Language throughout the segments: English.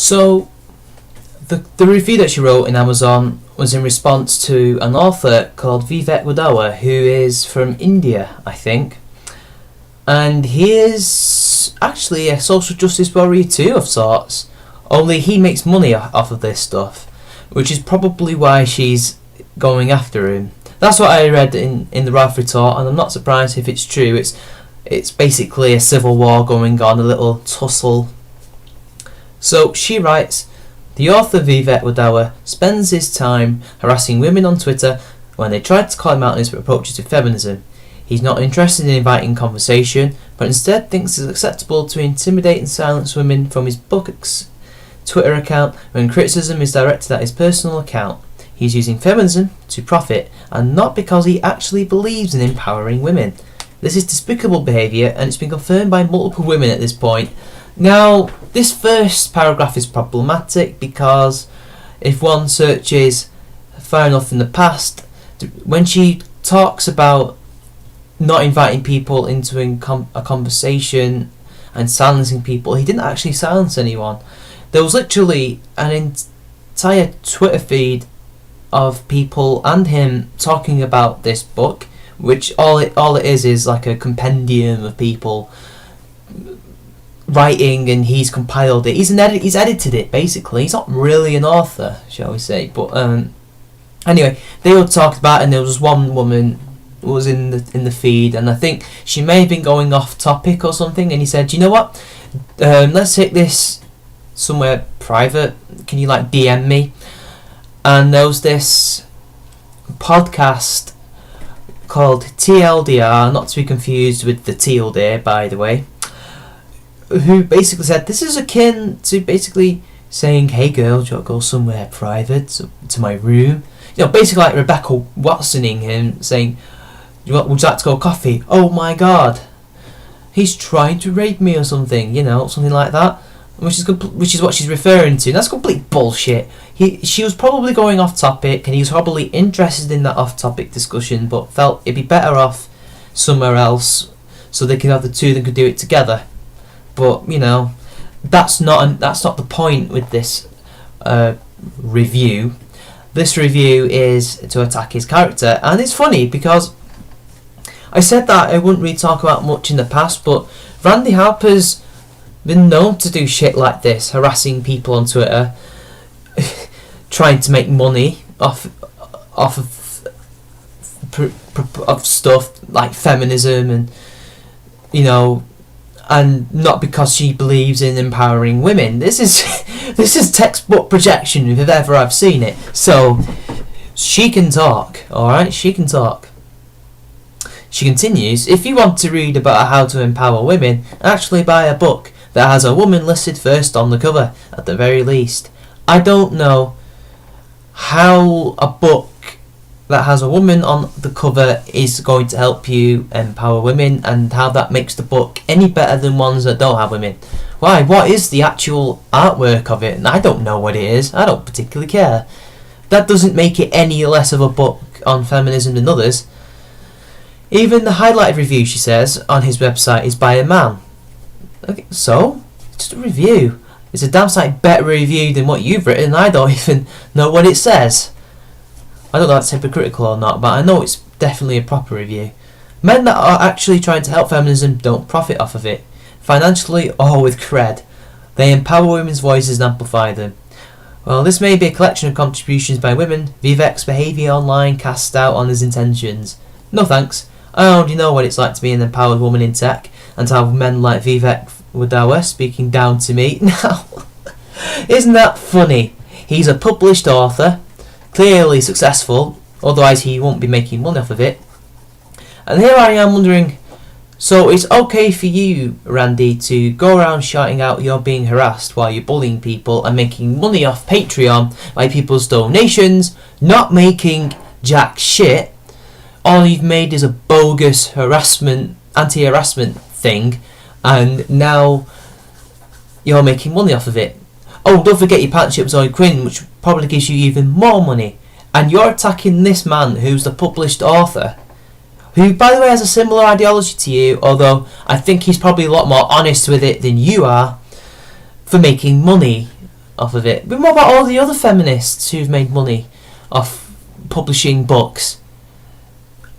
So, the review that she wrote in Amazon was in response to an author called Vivek Wadhawa, who is from India, I think. And he is actually a social justice warrior too, of sorts. Only he makes money off of this stuff, which is probably why she's going after him. That's what I read in the Ralph retort, and I'm not surprised if it's true. It's basically a civil war going on, a little tussle. So she writes, the author Vivek Wadhawa spends his time harassing women on Twitter when they try to call him out on his approaches to feminism. He's not interested in inviting conversation, but instead thinks it's acceptable to intimidate and silence women from his book's Twitter account when criticism is directed at his personal account. He's using feminism to profit, and not because he actually believes in empowering women. This is despicable behaviour, and it's been confirmed by multiple women at this point. Now, this first paragraph is problematic because if one searches far enough in the past, when she talks about not inviting people into a conversation and silencing people, he didn't actually silence anyone. There was literally an entire Twitter feed of people and him talking about this book, which all it is like a compendium of people writing, and he's compiled it. He's edited it basically. He's not really an author, shall we say? But anyway, they all talked about it, and there was one woman who was in the feed, and I think she may have been going off topic or something. And he said, "You know what? Let's take this somewhere private. Can you DM me?" And there was this podcast called TLDR, not to be confused with the Teal Day, by the way, who basically said this is akin to basically saying, "Hey girl, do you want to go somewhere private to my room?" Basically like Rebecca Watsoning him, saying, would you like to go coffee? Oh my god, he's trying to rape me or something, something like that. Which is what she's referring to. That's complete bullshit. She was probably going off topic, and he was probably interested in that off topic discussion, but felt it'd be better off somewhere else, so they could have the two of them could do it together. But that's not the point with this review. This review is to attack his character, and it's funny because I said that I wouldn't really talk about much in the past, but Randi Harper's been known to do shit like this, harassing people on Twitter, trying to make money off of stuff like feminism, and and not because she believes in empowering women. This is textbook projection if ever I've seen it. So she can talk, all right? She can talk. She continues, if you want to read about how to empower women, actually buy a book that has a woman listed first on the cover, at the very least. I don't know how a book that has a woman on the cover is going to help you empower women, and how that makes the book any better than ones that don't have women. Why? What is the actual artwork of it? I don't know what it is. I don't particularly care. That doesn't make it any less of a book on feminism than others. Even the highlighted review, she says, on his website is by a man. Okay, so, just a review. It's a damn sight better review than what you've written. I don't even know what it says. I don't know if that's hypocritical or not, but I know it's definitely a proper review. Men that are actually trying to help feminism don't profit off of it, financially or with cred. They empower women's voices and amplify them. Well, this may be a collection of contributions by women. Vivek's behaviour online casts doubt on his intentions. No thanks. I already know what it's like to be an empowered woman in tech, and to have men like Vivek Wadhawa speaking down to me. Now, isn't that funny? He's a published author, clearly successful, otherwise he won't be making money off of it. And here I am wondering, so it's okay for you, Randy, to go around shouting out you're being harassed while you're bullying people and making money off Patreon by people's donations, not making jack shit. All you've made is a bogus anti-harassment thing, and now you're making money off of it. Oh, don't forget your partnership with Zoe Quinn, which probably gives you even more money. And you're attacking this man who's the published author, who, by the way, has a similar ideology to you, although I think he's probably a lot more honest with it than you are, for making money off of it. But what about all the other feminists who've made money off publishing books?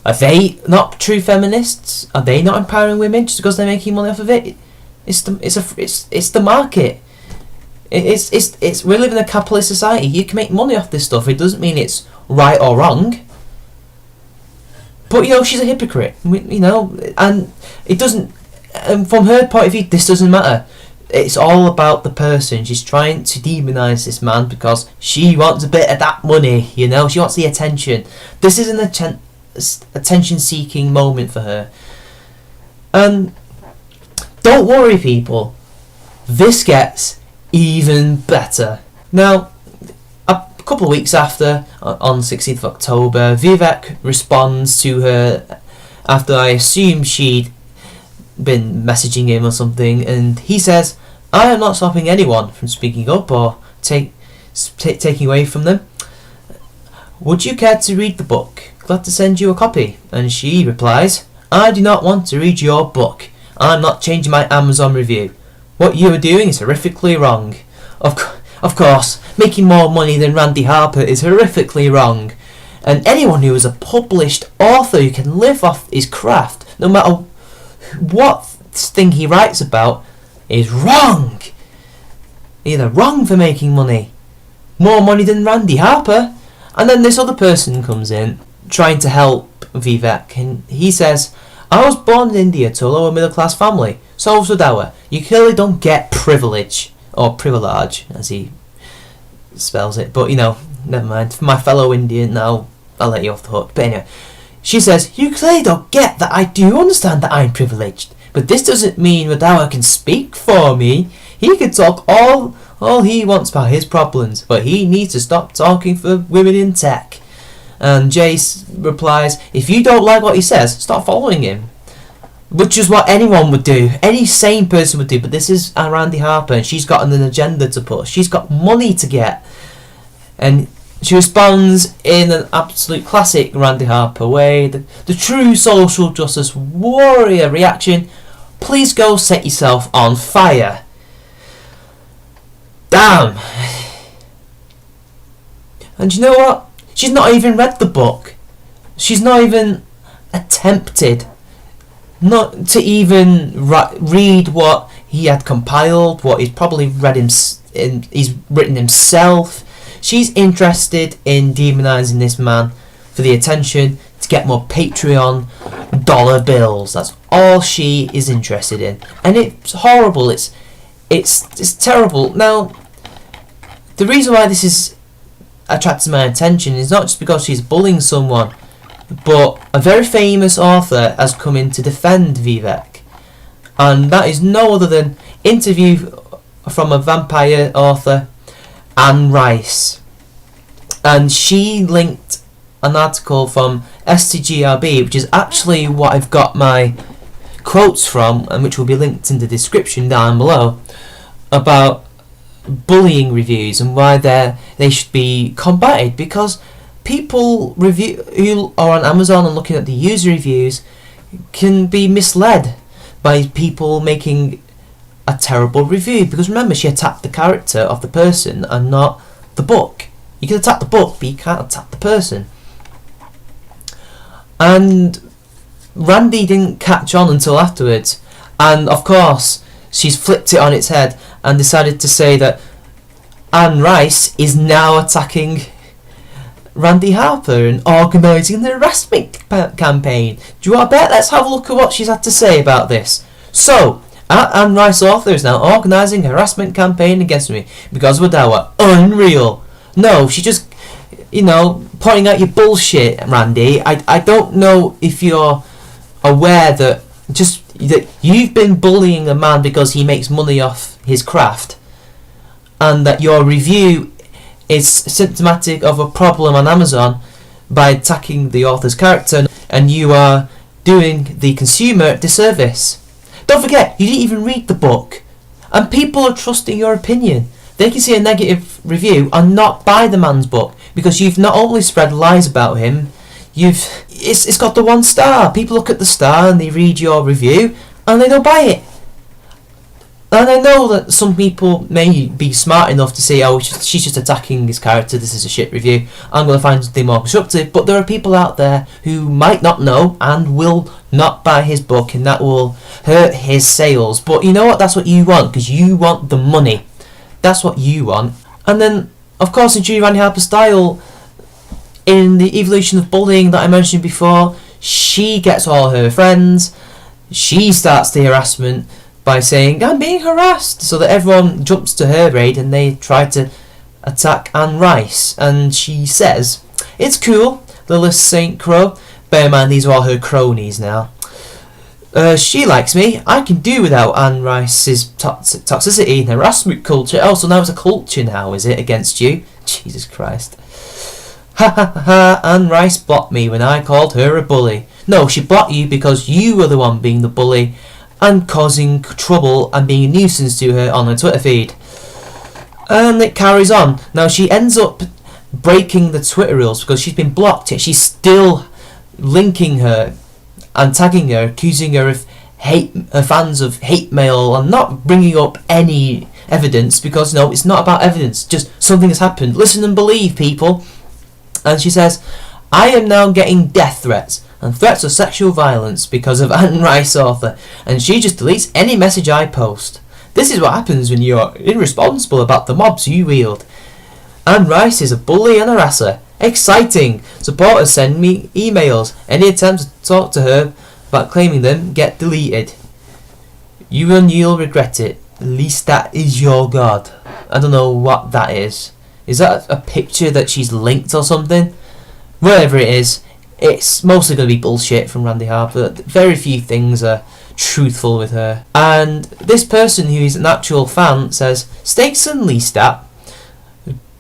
Are they not true feminists? Are they not empowering women just because they're making money off of it? It's the market. It's we live in a capitalist society. You can make money off this stuff. It doesn't mean it's right or wrong. But she's a hypocrite. And it doesn't. From her point of view, this doesn't matter. It's all about the person. She's trying to demonise this man because she wants a bit of that money. She wants the attention. This is an attention-seeking moment for her. And don't worry, people. This gets even better. Now, a couple of weeks after, on 16th of October, Vivek responds to her after I assume she'd been messaging him or something, and he says, "I am not stopping anyone from speaking up or taking away from them. Would you care to read the book? Glad to send you a copy." And she replies, "I do not want to read your book. I'm not changing my Amazon review. What you are doing is horrifically wrong." Of course, making more money than Randi Harper is horrifically wrong. And anyone who is a published author who can live off his craft, no matter what thing he writes about, is wrong. Either wrong for making money. More money than Randi Harper. And then this other person comes in, trying to help Vivek, and he says, "I was born in India to a lower middle class family. So was Udawa. You clearly don't get privilege, or privilege, as he spells it. But, never mind. For my fellow Indian, now I'll let you off the hook. But anyway, she says, "You clearly don't get that I do understand that I'm privileged. But this doesn't mean Udawa can speak for me. He can talk all he wants about his problems, but he needs to stop talking for women in tech." And Jace replies, "If you don't like what he says, stop following him." Which is what anyone would do. Any sane person would do. But this is Randi Harper, and she's got an agenda to push. She's got money to get. And she responds in an absolute classic Randi Harper way. The true social justice warrior reaction. "Please go set yourself on fire." Damn. And you know what? She's not even read the book. She's not even attempted not to even read what he had compiled, what he's probably he's written himself. She's interested in demonising this man for the attention, to get more Patreon dollar bills. That's all she is interested in, and it's horrible. It's terrible. Now, the reason why this is attracted my attention is not just because she's bullying someone, but a very famous author has come in to defend Vivek, and that is no other than interview from a vampire author, Anne Rice. And she linked an article from SJWs, which is actually what I've got my quotes from, and which will be linked in the description down below, about bullying reviews and why they should be combated, because people who are on Amazon and looking at the user reviews can be misled by people making a terrible review, because remember, she attacked the character of the person and not the book. You can attack the book, but you can't attack the person. And Randi didn't catch on until afterwards, and of course she's flipped it on its head and decided to say that Anne Rice is now attacking Randi Harper and organising the harassment campaign. Do you want to bet? Let's have a look at what she's had to say about this. So, Anne Rice author is now organising a harassment campaign against me because of Udawa. Unreal. No, she just, pointing out your bullshit, Randi. I don't know if you're aware that you've been bullying a man because he makes money off his craft, and that your review is symptomatic of a problem on Amazon by attacking the author's character, and you are doing the consumer a disservice. Don't forget, you didn't even read the book, and people are trusting your opinion. They can see a negative review and not buy the man's book because you've not only spread lies about him, it's got the 1 star. People look at the star and they read your review and they don't buy it. And I know that some people may be smart enough to say, oh, she's just attacking his character, this is a shit review, I'm going to find something more constructive. But there are people out there who might not know and will not buy his book, and that will hurt his sales. But you know what, that's what you want, because you want the money. That's what you want. And then, of course, in true Randi Harper style, in the evolution of bullying that I mentioned before, she gets all her friends, she starts the harassment by saying, I'm being harassed, so that everyone jumps to her aid and they try to attack Anne Rice. And she says, it's cool, Lilith St. Crow. Bear in mind, these are all her cronies now. She likes me. I can do without Anne Rice's toxicity and harassment culture. Oh, so now it's a culture now, is it, against you? Jesus Christ. Ha ha ha, Anne Rice blocked me when I called her a bully. No, she blocked you because you were the one being the bully and causing trouble and being a nuisance to her on her Twitter feed. And it carries on. Now she ends up breaking the Twitter rules because she's been blocked, yet she's still linking her and tagging her, accusing her of her fans of hate mail, and not bringing up any evidence, because no, it's not about evidence, just something has happened. Listen and believe, people. And she says, I am now getting death threats and threats of sexual violence because of Anne Rice author, and she just deletes any message I post. This is what happens when you're irresponsible about the mobs you wield. Anne Rice is a bully and harasser. Exciting! Supporters send me emails. Any attempts to talk to her about claiming them get deleted. You and you'll regret it. At least that is your god. I don't know what that is. Is that a picture that she's linked or something? Whatever it is, it's mostly going to be bullshit from Randi Harper. Very few things are truthful with her. And this person who is an actual fan says, Stakes and Lestat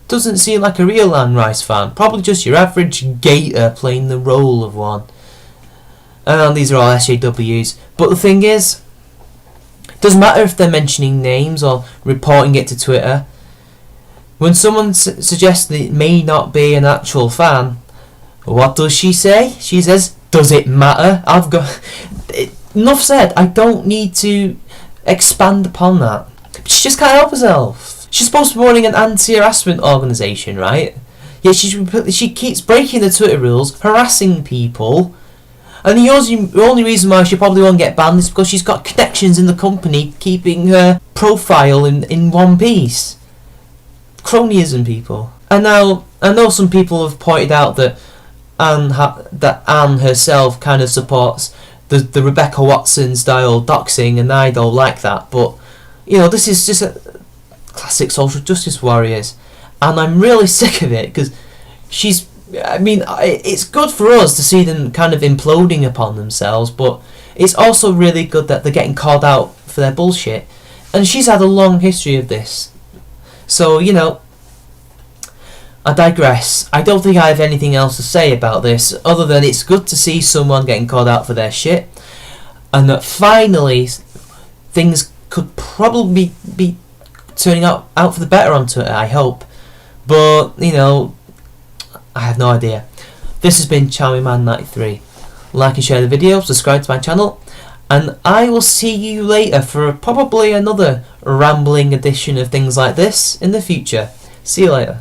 doesn't seem like a real Anne Rice fan. Probably just your average gator playing the role of one. And these are all SJWs. But the thing is, it doesn't matter if they're mentioning names or reporting it to Twitter. When someone suggests that it may not be an actual fan, what does she say? She says, does it matter? Enough said. I don't need to expand upon that. She just can't help herself. She's supposed to be running an anti-harassment organisation, right? Yet she keeps breaking the Twitter rules, harassing people. And the only reason why she probably won't get banned is because she's got connections in the company keeping her profile in one piece. Cronyism, people. And now, I know some people have pointed out that Anne herself kind of supports the Rebecca Watson style doxing, and I don't like that. But, you know, this is just a classic social justice warriors, and I'm really sick of it, because it's good for us to see them kind of imploding upon themselves, but it's also really good that they're getting called out for their bullshit, and she's had a long history of this. So, you know, I digress. I don't think I have anything else to say about this, other than it's good to see someone getting called out for their shit, and that finally things could probably be turning out for the better on Twitter, I hope. But, you know, I have no idea. This has been Charming Man 93. Like and share the video, subscribe to my channel, and I will see you later for probably another rambling edition of things like this in the future. See you later.